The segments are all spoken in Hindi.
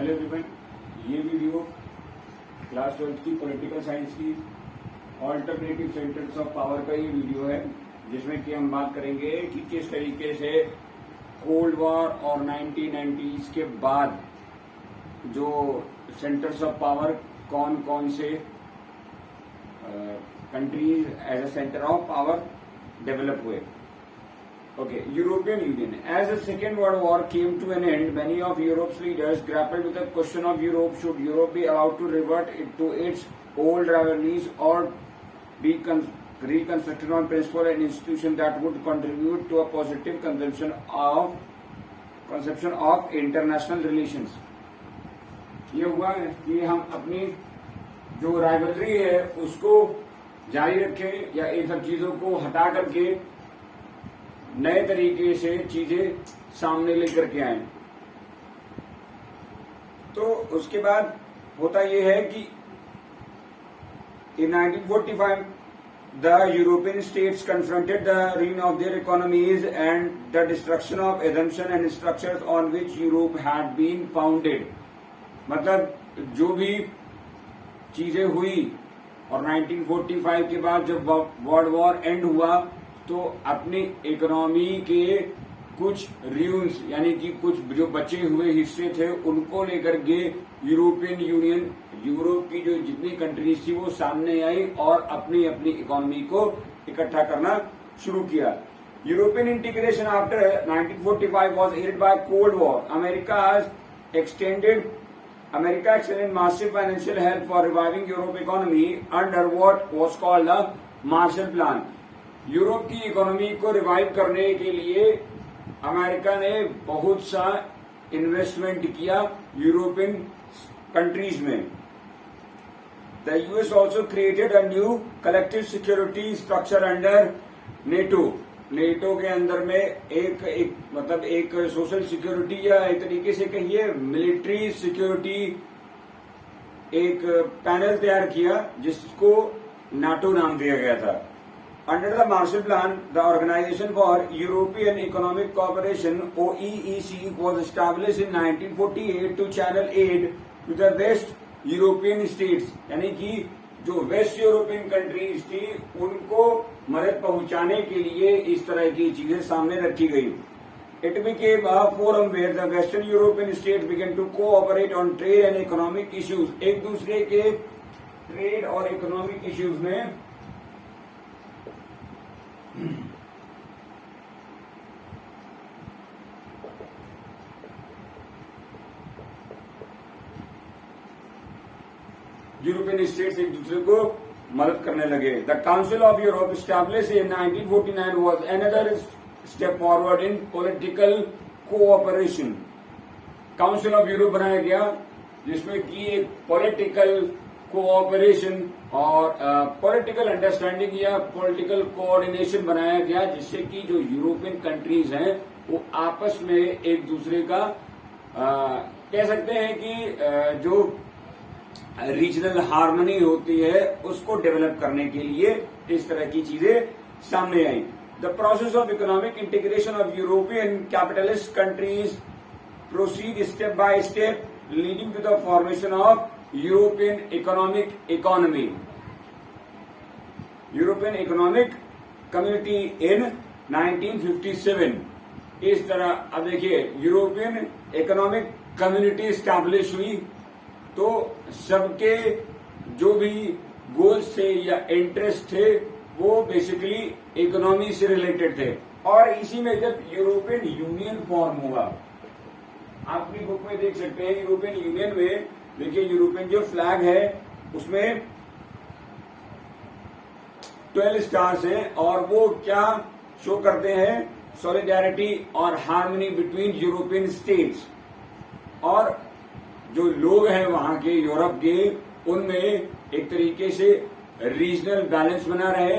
हेलो एवरीवन, ये वीडियो क्लास 12 की पॉलिटिकल साइंस की ऑल्टरनेटिव सेंटर्स ऑफ पावर का ये वीडियो है, जिसमें कि हम बात करेंगे कि किस तरीके से कोल्ड वॉर और 1990s के बाद जो सेंटर्स ऑफ पावर कौन कौन से countries as a centre of power develop हुए. Okay, European Union. As the Second World War came to an end, many of Europe's leaders grappled with the question of Europe. Should Europe be allowed to revert to its old rivalries or be reconstructed on principle and institution that would contribute to a positive conception of international relations? ये हुआ है कि हम अपनी जो राइवलरी है उसको जारी रखें या इन सब चीजों को हटा करके नए तरीके से चीजें सामने लेकर के आए. तो उसके बाद होता यह है कि in 1945 the European states confronted the ruin of their economies and the destruction of assumptions and structures on which Europe had been founded. मतलब जो भी चीजें हुई और 1945 के बाद जब वर्ल्ड वॉर एंड हुआ तो अपनी इकोनॉमी के कुछ र्यून्स यानी कि कुछ जो बचे हुए हिस्से थे उनको लेकर के यूरोपियन यूनियन, यूरोप की जो जितनी कंट्रीज थी वो सामने आई और अपनी अपनी इकोनॉमी को इकट्ठा करना शुरू किया. European integration after 1945 was aided by cold war. America extended massive financial help for reviving Europe economy under what was called the Marshall Plan. Europe की इकोनॉमी को रिवाइव करने के लिए अमेरिका ने बहुत सा इन्वेस्टमेंट किया यूरोपियन कंट्रीज में. The US also created a new collective security structure under NATO. NATO के अंदर में एक सोशल सिक्योरिटी या एक तरीके से कहिए मिलिट्री सिक्योरिटी एक पैनल तैयार किया जिसको नाटो नाम दिया गया था. Under the Marshall Plan, the Organization for European Economic Cooperation (OEEC) was established in 1948 to channel aid to the West European states. यानी कि जो वेस्ट यूरोपियन कंट्रीज थी उनको मदद पहुंचाने के लिए इस तरह की चीजें सामने रखी गई. It became a forum where the Western European states began to cooperate on trade and economic issues. एक दूसरे के ट्रेड और इकोनॉमिक इश्यूज में यूरोपियन स्टेट्स एक दूसरे को मदद करने लगे. The council of Europe establish in 1949 was another step forward in political cooperation. Council of Europe बनाया गया जिसमें कि एक पॉलिटिकल कोऑपरेशन और पॉलिटिकल अंडरस्टैंडिंग या पॉलिटिकल कोऑर्डिनेशन बनाया गया, जिससे कि जो यूरोपियन कंट्रीज हैं वो आपस में एक दूसरे का कह सकते हैं कि जो रीजनल हार्मनी होती है उसको डेवलप करने के लिए इस तरह की चीजें सामने आई. The process of economic integration of European capitalist countries proceed step by step leading to the formation of European economic community in 1957. इस तरह अब देखिए यूरोपियन इकोनॉमिक कम्युनिटी स्टैब्लिश हुई तो सबके जो भी गोल्स थे या इंटरेस्ट थे वो बेसिकली इकोनॉमी से रिलेटेड थे. और इसी में जब यूरोपियन यूनियन फॉर्म हुआ, आप अपनी बुक में देख सकते हैं यूरोपियन यूनियन में देखिए यूरोपियन जो फ्लैग है उसमें 12 स्टार्स हैं और वो क्या शो करते हैं, सॉलिडारिटी और हार्मनी बिटवीन यूरोपियन स्टेट्स. और जो लोग हैं वहां के यूरोप के उनमें एक तरीके से रीजनल बैलेंस बना रहे,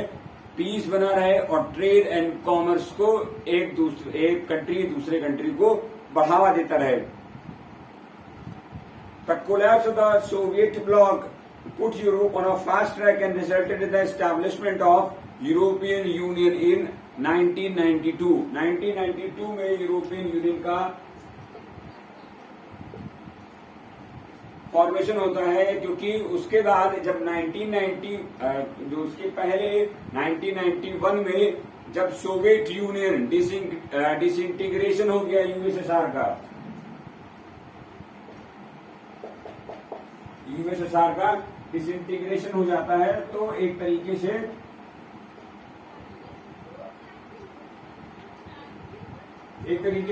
पीस बना रहे और ट्रेड एंड कॉमर्स को एक कंट्री दूसरे कंट्री को बढ़ावा देता रहे. The collapse of the Soviet bloc put Europe on a fast track and resulted in the establishment of European Union in 1992. 1992 में यूरोपियन यूनियन का फॉर्मेशन होता है, क्योंकि उसके बाद जब 1990 जो उसके पहले 1991 में जब सोवियत यूनियन डिसइंटीग्रेशन हो गया यूएसएसआर का डिसइंटीग्रेशन हो जाता है, तो एक तरीके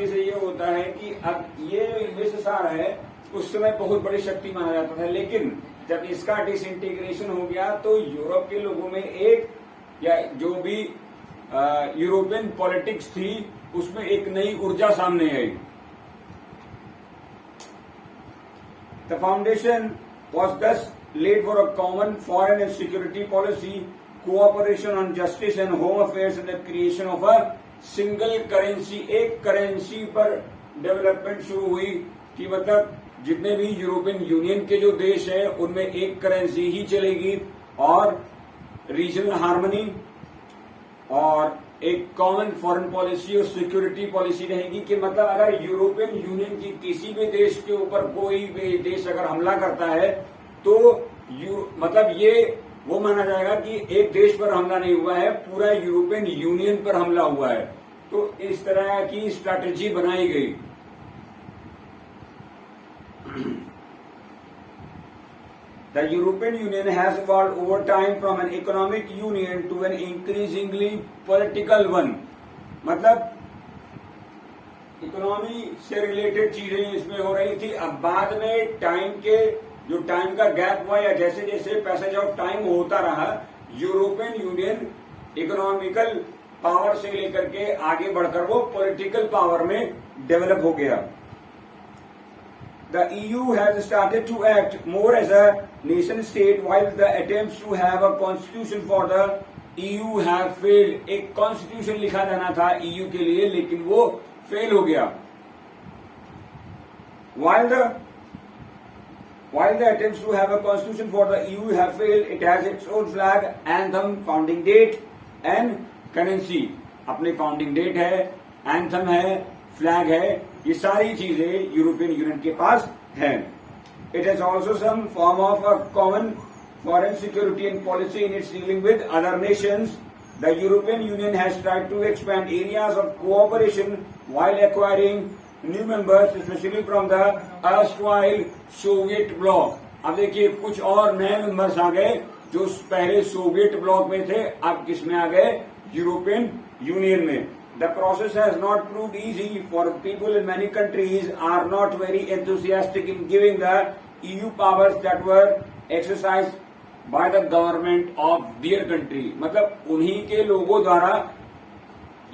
से ये होता है कि अब ये यूएसएसआर है, उस समय बहुत बड़ी शक्ति माना जाता था, लेकिन जब इसका डिसइंटीग्रेशन हो गया तो यूरोप के लोगों में एक या जो भी यूरोपियन पॉलिटिक्स थी उसमें एक नई ऊर्जा सामने आई। द फाउंडेशन वॉज दस laid for a common foreign and security policy, cooperation on justice and home affairs and the creation of a single currency। एक करेंसी पर डेवलपमेंट शुरू हुई कि मतलब जितने भी यूरोपियन यूनियन के जो देश हैं उनमें एक करेंसी ही चलेगी और रीजनल हार्मनी और एक कॉमन फॉरेन पॉलिसी और सिक्योरिटी पॉलिसी रहेगी कि मतलब अगर यूरोपियन यूनियन की किसी भी देश के ऊपर कोई भी देश अगर हमला करता है तो मतलब ये वो माना जाएगा कि एक देश पर हमला नहीं हुआ है, पूरा यूरोपियन यूनियन पर हमला हुआ है। तो इस तरह की स्ट्रैटेजी बनाई गई। The European Union has evolved over time from an economic union to an increasingly political one। मतलब इकोनॉमी से रिलेटेड चीजें इसमें हो रही थी। अब बाद में टाइम का गैप हुआ या जैसे जैसे पैसेज ऑफ टाइम होता रहा, यूरोपियन यूनियन इकोनॉमिकल पावर से लेकर के आगे बढ़कर वो पॉलिटिकल पावर में डेवलप हो गया। The EU has started to act more as a nation state while the attempts to have a constitution for the EU have failed। एक कॉन्स्टिट्यूशन लिखा जाना था EU के लिए, लेकिन वो फेल हो गया। While the attempts to have a constitution for the EU have failed, it has its own flag, anthem, founding date and currency। अपनी फाउंडिंग डेट है, एंथम है, फ्लैग है, ये सारी चीजें यूरोपियन यूनियन के पास है। It has also some form of a common foreign security and policy in its dealing with other nations। The European Union has tried to expand areas of cooperation while acquiring new members, especially from the erstwhile Soviet bloc। अब देखिए कुछ और नए मेंबर्स आ गए जो पहले सोवियत ब्लॉक में थे, अब किस में आ गए? यूरोपियन यूनियन में। The process has not proved easy for people in many countries are not very enthusiastic in giving the EU powers that were exercised by the government of their country। मतलब उन्हीं के लोगों द्वारा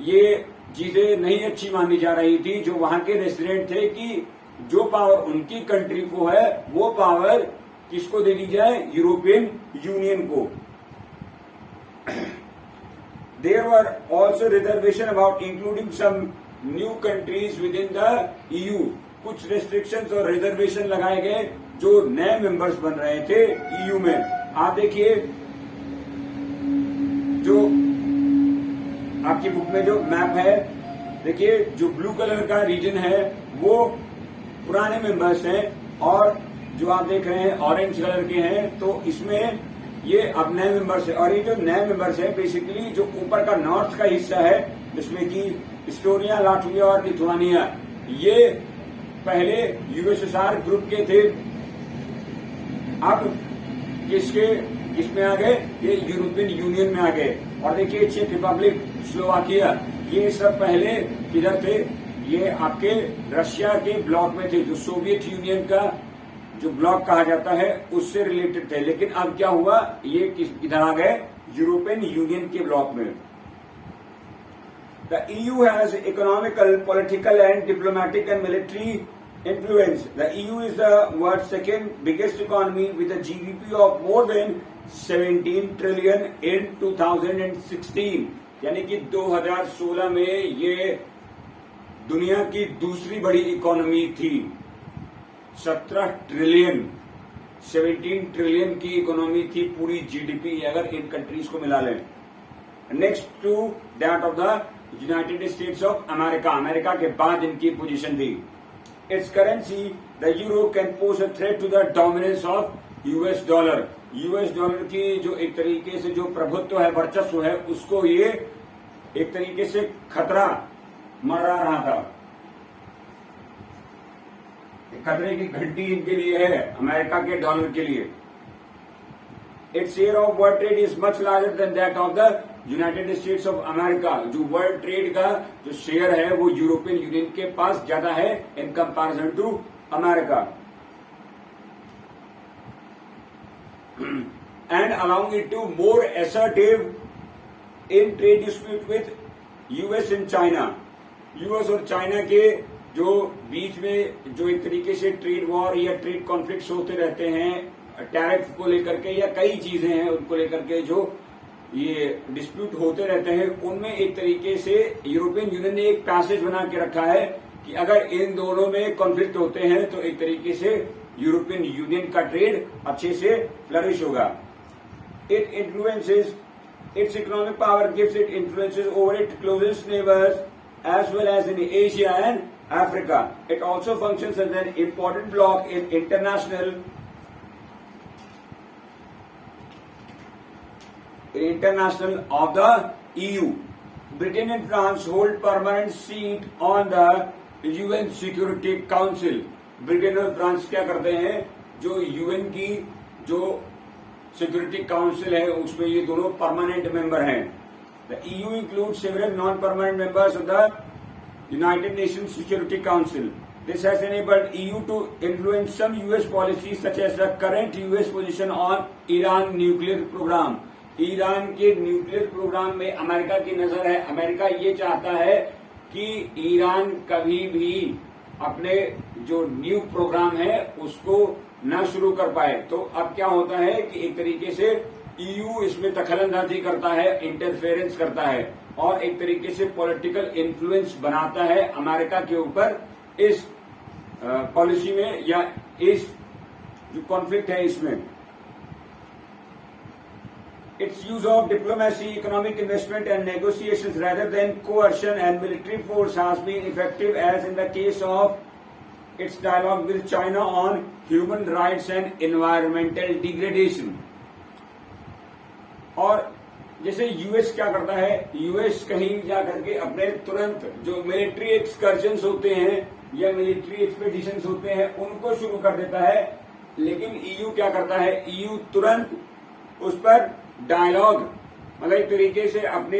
ये चीजें नहीं अच्छी मानी जा रही थी जो वहां के रेसिडेंट थे कि जो पावर उनकी कंट्री को है वो पावर किसको दे दी जाए? यूरोपियन यूनियन को। There were also reservations about including some new countries within the EU। कुछ रेस्ट्रिक्शंस और रिजर्वेशन लगाए गए जो नए मेंबर्स बन रहे थे EU में। आप देखिए जो आपकी बुक में जो मैप है, देखिए जो ब्लू कलर का रीजन है वो पुराने मेंबर्स हैं और जो आप देख रहे हैं ऑरेंज कलर के हैं, तो इसमें ये अब नए मेंबर्स है। और ये जो नए मेंबर्स है बेसिकली जो ऊपर का नॉर्थ का हिस्सा है जिसमें कि इस्टोनिया, लाटविया और लिथुआनिया, ये पहले यूएसएसआर ग्रुप के थे, अब किसमें आ गए? ये यूरोपियन यूनियन में आ गए। और देखिए चेक रिपब्लिक, स्लोवाकिया, ये सब पहले किधर थे? ये आपके रशिया के ब्लॉक में थे, जो सोवियत यूनियन का जो ब्लॉक कहा जाता है उससे रिलेटेड थे। लेकिन अब क्या हुआ? ये किधर आ गए? यूरोपियन यूनियन के ब्लॉक में। The EU has economical, political and diplomatic and military influence। The EU is the world's second biggest economy with a GDP of more than 17 trillion in 2016। यानी कि 2016 में ये दुनिया की दूसरी बड़ी इकोनॉमी थी। 17 ट्रिलियन की इकोनॉमी थी पूरी जीडीपी अगर इन कंट्रीज को मिला लें। Next to that of the United States of America, America के बाद इनकी पोजीशन थी। its currency, the euro can pose a threat to the dominance of US dollar. US dollar की जो एक तरीके से जो प्रभुत्व है, वर्चस्व है, उसको ये एक तरीके से खतरा मंडरा रहा था. खतरे की घंटी इनके लिए है, अमेरिका के डॉलर के लिए. Its share of world trade is much larger than that of the United States of America. जो वर्ल्ड ट्रेड का जो शेयर है वो यूरोपियन यूनियन के पास ज्यादा है in comparison to America. And allowing it to more assertive in trade dispute with US and China. US और चाइना के जो बीच में जो एक तरीके से ट्रेड वॉर या ट्रेड कॉन्फ्लिक्ट्स होते रहते हैं, टैरिफ को लेकर के या कई चीजें हैं उनको लेकर के जो ये डिस्प्यूट होते रहते हैं, उनमें एक तरीके से यूरोपियन यूनियन ने एक पैसेज बना के रखा है कि अगर इन दोनों में कॉन्फ्लिक्ट होते हैं तो एक तरीके से यूरोपियन यूनियन का ट्रेड अच्छे से फ्लरिश होगा. It influences its economic power, gives it influences over it closest neighbours as well as in Asia and Africa. It also functions as an important bloc in international of the EU. Britain and France hold permanent seat on the UN Security Council. Britain और फ्रांस क्या करते हैं, जो यूएन की जो सिक्योरिटी काउंसिल है उसमें ये दोनों परमानेंट मेंबर हैं. The EU includes several non-permanent members of the United Nations Security Council. This has enabled EU to influence some US policies such as the current US position on Iran nuclear program. Iran के न्यूक्लियर प्रोग्राम में अमेरिका की नजर है. अमेरिका ये चाहता है कि ईरान कभी भी अपने जो न्यू प्रोग्राम है उसको न शुरू कर पाए. तो अब क्या होता है कि एक तरीके से ईयू इसमें दखलंदाजी करता है, इंटरफेरेंस करता है और एक तरीके से पॉलिटिकल इन्फ्लुएंस बनाता है अमेरिका के ऊपर इस पॉलिसी में या इस जो कॉन्फ्लिक्ट है इसमें. Its use of diplomacy, economic investment and negotiations rather than coercion and military force has been effective, as in the case of its dialogue with China on human rights and environmental degradation. और जैसे यूएस क्या करता है, यूएस कहीं जाकर के अपने तुरंत जो मिलिट्री एक्सकर्जन्स होते हैं या मिलिट्री एक्सपेडिशंस होते हैं उनको शुरू कर देता है, लेकिन ईयू क्या करता है, ईयू तुरंत उस पर डायलॉग मतलब एक तरीके से अपनी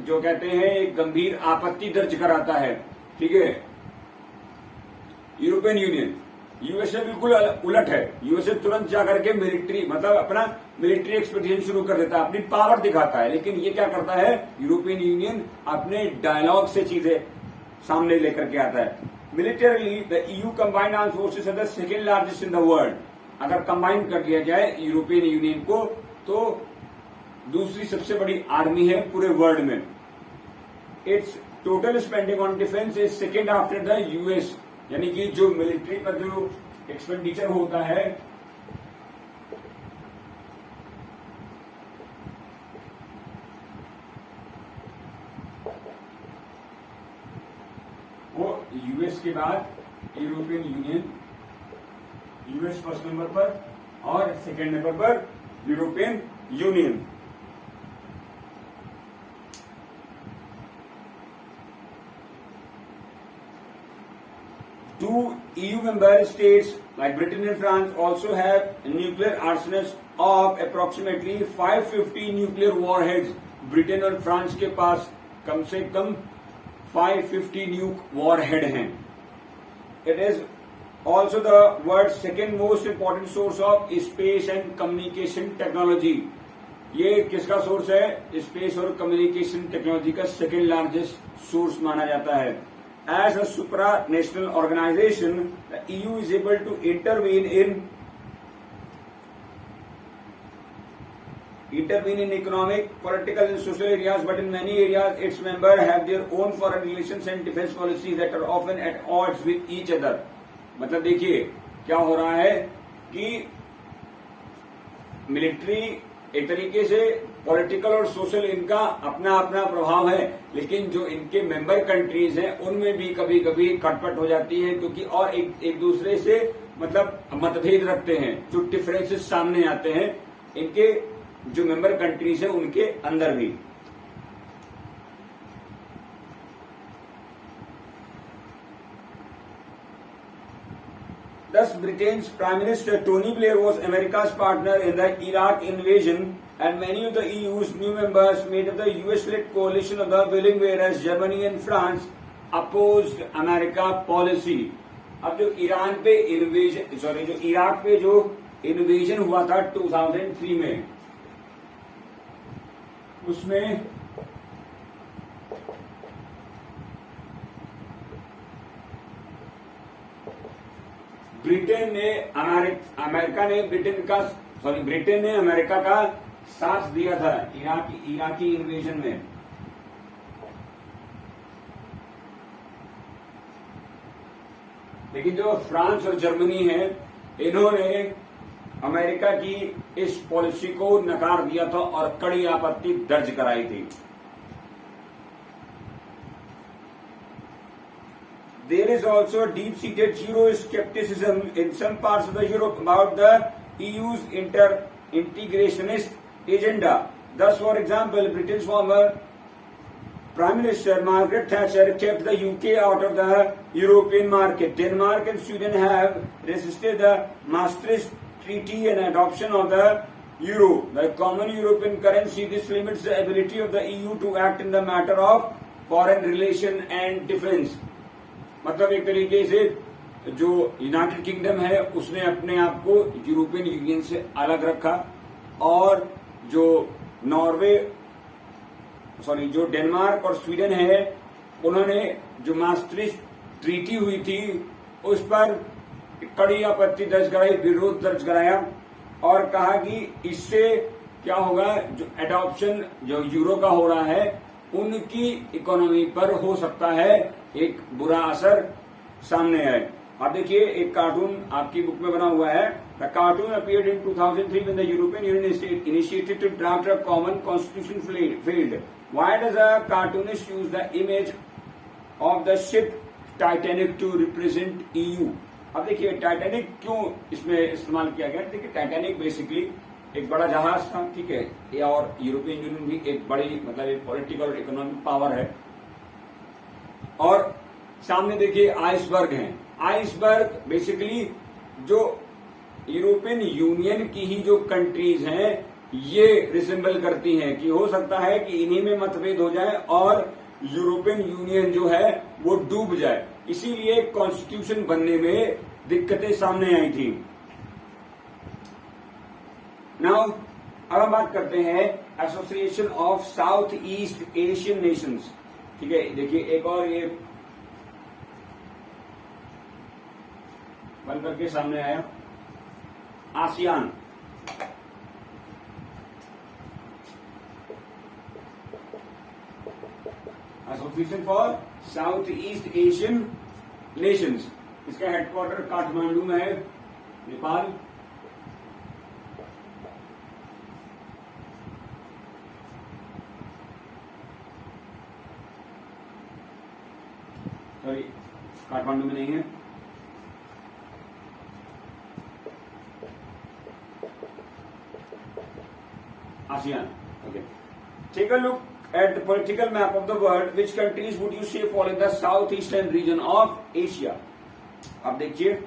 जो कहते हैं एक गंभीर आपत्ति दर्ज कराता है. ठीक है. यूरोपियन यूनियन यूएसए बिल्कुल उलट है. यूएसए तुरंत जाकर के मिलिट्री मतलब अपना मिलिट्री एक्सपेडिशन शुरू कर देता है, अपनी पावर दिखाता है, लेकिन ये क्या करता है, यूरोपियन यूनियन अपने डायलॉग से चीजें सामने लेकर के आता है. Militarily the EU combined armed forces are the second largest in the world. अगर कंबाइन कर लिया जाए यूरोपियन यूनियन को तो दूसरी सबसे बड़ी आर्मी है पूरे वर्ल्ड में. It's total spending on defence is second after the US. यानी कि जो मिलिट्री पर जो एक्सपेंडिचर होता है वो यूएस के बाद European union, US first number पर और सेकेंड नंबर पर European union. Two EU member states like Britain and France also have nuclear arsenals of approximately 550 nuclear warheads. Britain और फ्रांस के पास कम से कम 550 न्यूक वॉरहेड हैं. It is also the world's second most important source of space and communication technology. ये किसका सोर्स है, स्पेस और कम्युनिकेशन टेक्नोलॉजी का सेकेंड लार्जेस्ट सोर्स माना जाता है. As a supranational organization, the EU is able to intervene in economic, political and social areas, but in many areas its members have their own foreign relations and defense policies that are often at odds with each other. मतलब देखिए क्या हो रहा है कि मिलिट्री एक तरीके से पॉलिटिकल और सोशल इनका अपना अपना प्रभाव है, लेकिन जो इनके मेंबर कंट्रीज हैं उनमें भी कभी कभी खटपट हो जाती है, क्योंकि और एक दूसरे से मतलब मतभेद रखते हैं, जो डिफरेंसेस सामने आते हैं इनके जो मेंबर कंट्रीज हैं उनके अंदर भी। Thus, Britain's Prime Minister Tony Blair was America's partner in the Iraq invasion, and many of the EU's new members made up the US-led coalition of the willing, whereas Germany and France opposed America policy. अब जो इराक पे जो इन्वेजन हुआ था 2003 में, उसमें ब्रिटेन ने अमेरिका का साथ दिया था इराकी इन्वेजन में। लेकिन जो फ्रांस और जर्मनी है, इन्होंने अमेरिका की इस पॉलिसी को नकार दिया था और कड़ी आपत्ति दर्ज कराई थी। There is also a deep-seated Euro-skepticism in some parts of the Europe about the EU's integrationist agenda. Thus, for example, Britain's former Prime Minister Margaret Thatcher kept the UK out of the European market. Denmark and Sweden have resisted the Maastricht Treaty and adoption of the euro, the common European currency. This limits the ability of the EU to act in the matter of foreign relation and defense. मतलब एक तरीके से जो यूनाइटेड किंगडम है उसने अपने आप को यूरोपियन यूनियन से अलग रखा, और जो जो डेनमार्क और स्वीडन है उन्होंने जो maastricht ट्रीटी हुई थी उस पर कड़ी आपत्ति दर्ज कराई, विरोध दर्ज कराया और कहा कि इससे क्या होगा, जो एडॉप्शन जो यूरो का हो रहा है उनकी इकोनॉमी पर हो सकता है एक बुरा असर सामने आए। अब देखिए एक कार्टून आपकी बुक में बना हुआ है। The cartoon appeared in 2003 when the European Union initiated to draft a common constitution failed. Why does a cartoonist use the image of the ship Titanic to represent EU? अब देखिए टाइटैनिक क्यों इसमें इस्तेमाल किया गया। देखिए टाइटैनिक बेसिकली एक बड़ा जहाज था, ठीक है, ये और यूरोपियन यूनियन भी एक बड़ी मतलब एक पॉलिटिकल और इकोनॉमिक पावर है, और सामने देखिए आइसबर्ग हैं। आइसबर्ग बेसिकली जो यूरोपियन यूनियन की ही जो कंट्रीज हैं ये रिसेंबल करती हैं कि हो सकता है कि इन्हीं में मतभेद हो जाए और यूरोपियन यूनियन जो है वो डूब जाए, इसीलिए कॉन्स्टिट्यूशन बनने में दिक्कतें सामने आई थी। नाउ अब हम बात करते हैं association of south east Asian Nations, ठीक है। देखिए एक और ये बन करके सामने आया, ASEAN. Association for south east Asian Nations, इसका हेडक्वार्टर काठमांडू में है, नेपाल। सॉरी काठमांडू में नहीं है, ASEAN. Okay. Take a look at the political map of the world. Which countries would you say fall in the southeastern region of Asia? अब देखिए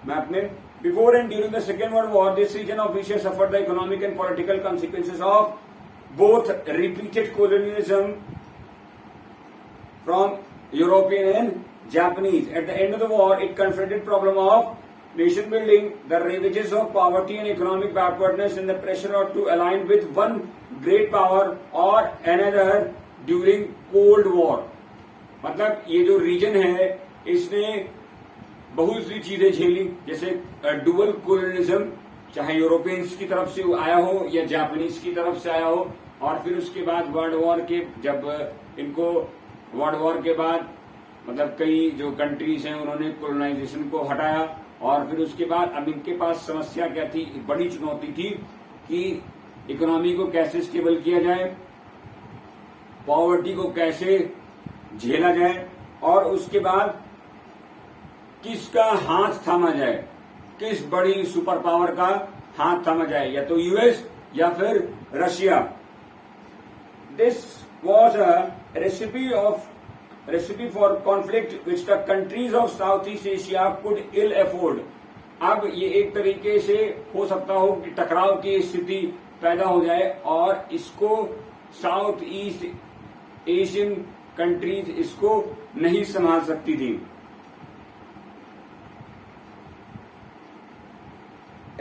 मैप में, before and during the Second World War, this region of Asia suffered the economic and political consequences of both repeated colonialism from European and Japanese. At the end of the war, it confronted problem of nation building, the ravages of poverty and economic backwardness, and the pressure to align with one great power or another during Cold War. मतलब ये जो रीजन है इसने बहुत सी चीजें झेली, जैसे डुअल कोलोनिज्म, चाहे यूरोपियंस की तरफ से आया हो या जापानीज की तरफ से आया हो, और फिर उसके बाद वर्ल्ड वॉर के जब इनको वर्ल्ड वॉर के बाद मतलब कई जो कंट्रीज हैं उन्होंने कोलोनाइजेशन को हटाया, और फिर उसके बाद अब इनके पास समस्या क्या थी, बड़ी चुनौती थी कि इकोनॉमी को कैसे स्टेबल किया जाए, पॉवर्टी को कैसे झेला जाए, और उसके बाद किसका हाथ थामा जाए, किस बड़ी सुपर पावर का हाथ थामा जाए, या तो यूएस या फिर Russia. This was a recipe for conflict which the countries of south east Asia could ill afford. अब ये एक तरीके से हो सकता हो कि टकराव की स्थिति पैदा हो जाए और इसको साउथ ईस्ट एशियन कंट्रीज इसको नहीं संभाल सकती थी।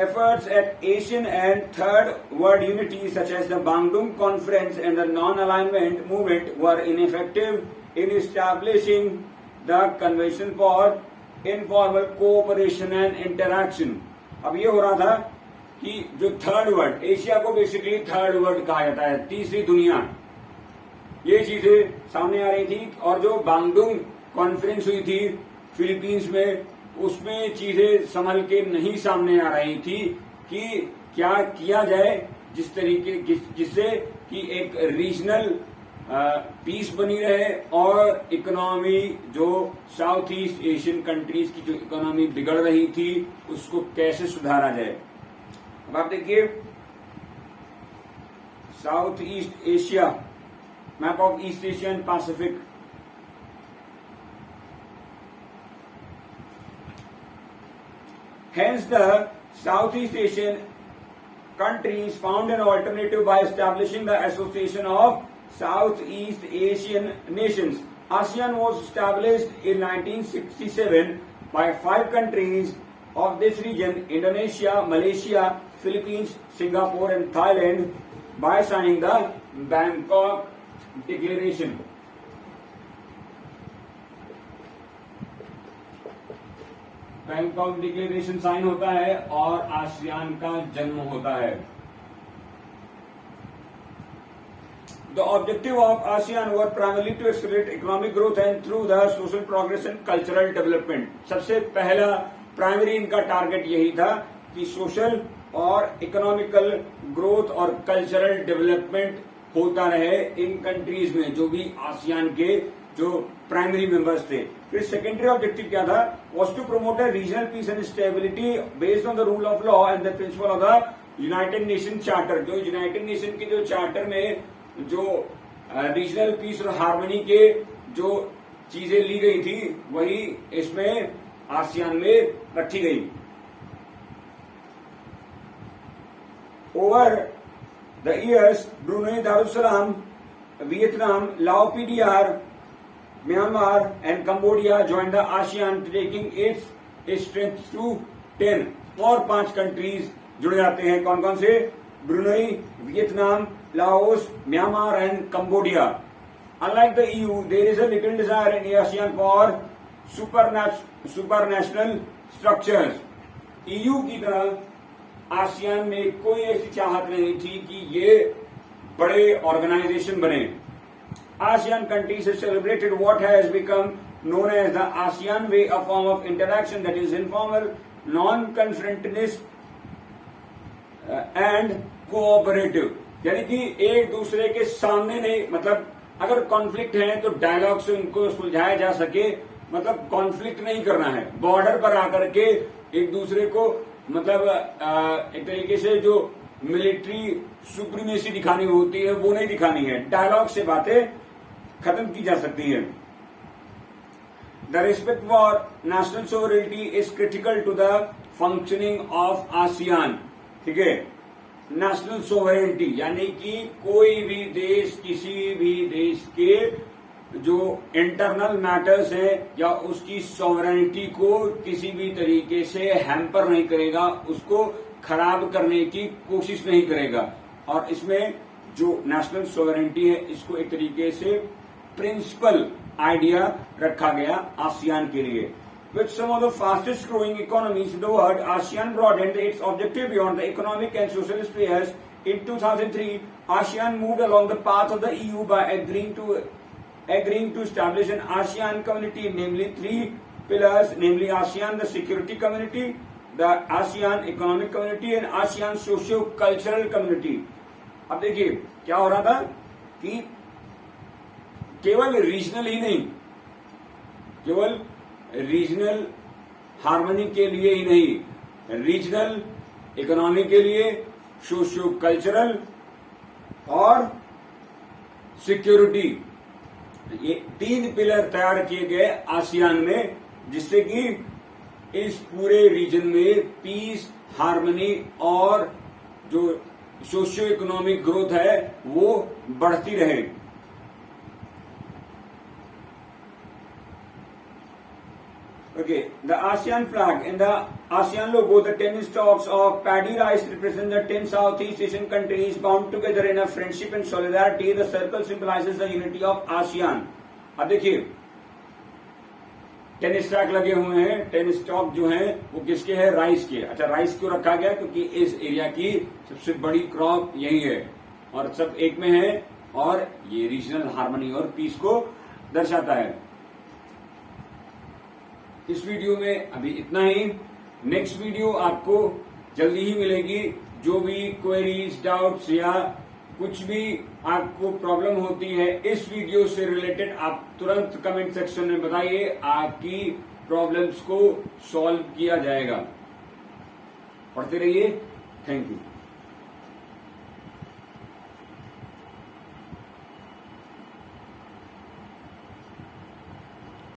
Efforts at Asian and Third World unity, such as the Bandung Conference and the Non-Alignment Movement, were ineffective in establishing the Convention for Informal Cooperation and Interaction. अब ये हो रहा था कि जो थर्ड वर्ल्ड, एशिया को बेसिकली थर्ड वर्ल्ड कहा जाता है, तीसरी दुनिया, ये चीजें सामने आ रही थी। और जो बांगडुंग कॉन्फ्रेंस हुई थी फिलीपींस में, उसमें चीजें संभल के नहीं सामने आ रही थी कि क्या किया जाए जिस तरीके जिससे कि एक रीजनल पीस बनी रहे और इकोनॉमी जो साउथ ईस्ट एशियन कंट्रीज की जो इकोनॉमी बिगड़ रही थी उसको कैसे सुधारा जाए। अब आप देखिए south east Asia, map of east Asia and Pacific. Hence, the Southeast Asian countries found an alternative by establishing the Association of Southeast Asian Nations. ASEAN was established in 1967 by 5 countries of this region: Indonesia, Malaysia, Philippines, Singapore, and Thailand, by signing the Bangkok Declaration. Bangkok Declaration sign होता है और आसियान का जन्म होता है। The objective of ASEAN were primarily to accelerate economic growth and through the social progress and cultural development. सबसे पहला प्राइमरी इनका टारगेट यही था कि सोशल और इकोनॉमिकल ग्रोथ और कल्चरल डेवलपमेंट होता रहे इन कंट्रीज में, जो भी आसियान के जो प्राइमरी मेंबर्स थे। फिर सेकेंडरी ऑब्जेक्टिव क्या था? Was to promote a regional peace and stability based on the rule of law and the principle of the United Nation charter. जो यूनाइटेड नेशन के जो चार्टर में जो रीजनल पीस और हार्मनी के जो चीजें ली गई थी वही इसमें आसियान में रखी गई। Over the years Brunei Darussalam, Vietnam, लाओ PDR, Myanmar and Cambodia joined the ASEAN, taking its strength to 10 और 5 कंट्रीज जुड़ जाते हैं। कौन कौन से? Brunei, Vietnam, Laos, Myanmar and Cambodia. Unlike the EU, there is a little desire in ASEAN for supranational structures. EU की तरह आसियान में कोई ऐसी चाहत नहीं थी कि ये बड़े ऑर्गेनाइजेशन बने। ASEAN countries have celebrated what has become known as the ASEAN way, a form of interaction that is informal, non-confrontationist and cooperative. यानी कि एक दूसरे के सामने नहीं, मतलब अगर कॉन्फ्लिक्ट है तो डायलॉग से उनको सुलझाया जा सके, मतलब कॉन्फ्लिक्ट नहीं करना है। बॉर्डर पर आकर के एक दूसरे को मतलब एक तरीके से जो मिलिट्री सुप्रीमेसी दिखानी होती है वो नहीं दिखानी है, डायलॉग से बातें खत्म की जा सकती है। The respect for national sovereignty is critical to the functioning of ASEAN. ठीक है, नेशनल सोवरेनिटी यानी कि कोई भी देश किसी भी देश के जो इंटरनल मैटर्स है या उसकी सोवरेनिटी को किसी भी तरीके से हैम्पर नहीं करेगा, उसको खराब करने की कोशिश नहीं करेगा। और इसमें जो नेशनल सोवरेनिटी है इसको एक तरीके से प्रिंसिपल आइडिया रखा गया आसियान के लिए। With some of the fastest growing economies in the world, ASEAN broadened its objective beyond the economic and social spheres. In 2003, ASEAN moved along the path of the EU by agreeing to establish an ASEAN community, namely 3 pillars, namely ASEAN, the security community, the ASEAN economic community, and ASEAN socio-cultural community. अब देखिए क्या हो रहा था कि केवल रीजनल ही नहीं, केवल रीजनल हार्मनी के लिए ही नहीं, रीजनल इकोनॉमी के लिए, सोशियो कल्चरल और सिक्योरिटी, ये 3 पिलर तैयार किए गए आसियान में, जिससे कि इस पूरे रीजन में पीस, हार्मनी और जो सोशियो इकोनॉमिक ग्रोथ है वो बढ़ती रहे। Okay, the ASEAN flag and the ASEAN logo, the 10 stalks of paddy rice represent the 10 Southeast Asian countries bound together in a friendship and solidarity. The circle symbolizes the unity of ASEAN. अब देखिए 10 स्टॉक लगे हुए हैं, 10 स्टॉक जो हैं वो किसके हैं? राइस के। अच्छा, राइस क्यों रखा गया? क्योंकि इस एरिया की सबसे बड़ी क्रॉप यही है और सब एक में है और ये रीजनल हार्मनी और पीस को दर्शाता है। इस वीडियो में अभी इतना ही। नेक्स्ट वीडियो आपको जल्दी ही मिलेगी। जो भी क्वेरीज, डाउट्स या कुछ भी आपको प्रॉब्लम होती है इस वीडियो से रिलेटेड, आप तुरंत कमेंट सेक्शन में बताइए, आपकी प्रॉब्लम्स को सॉल्व किया जाएगा। पढ़ते रहिए। Thank you.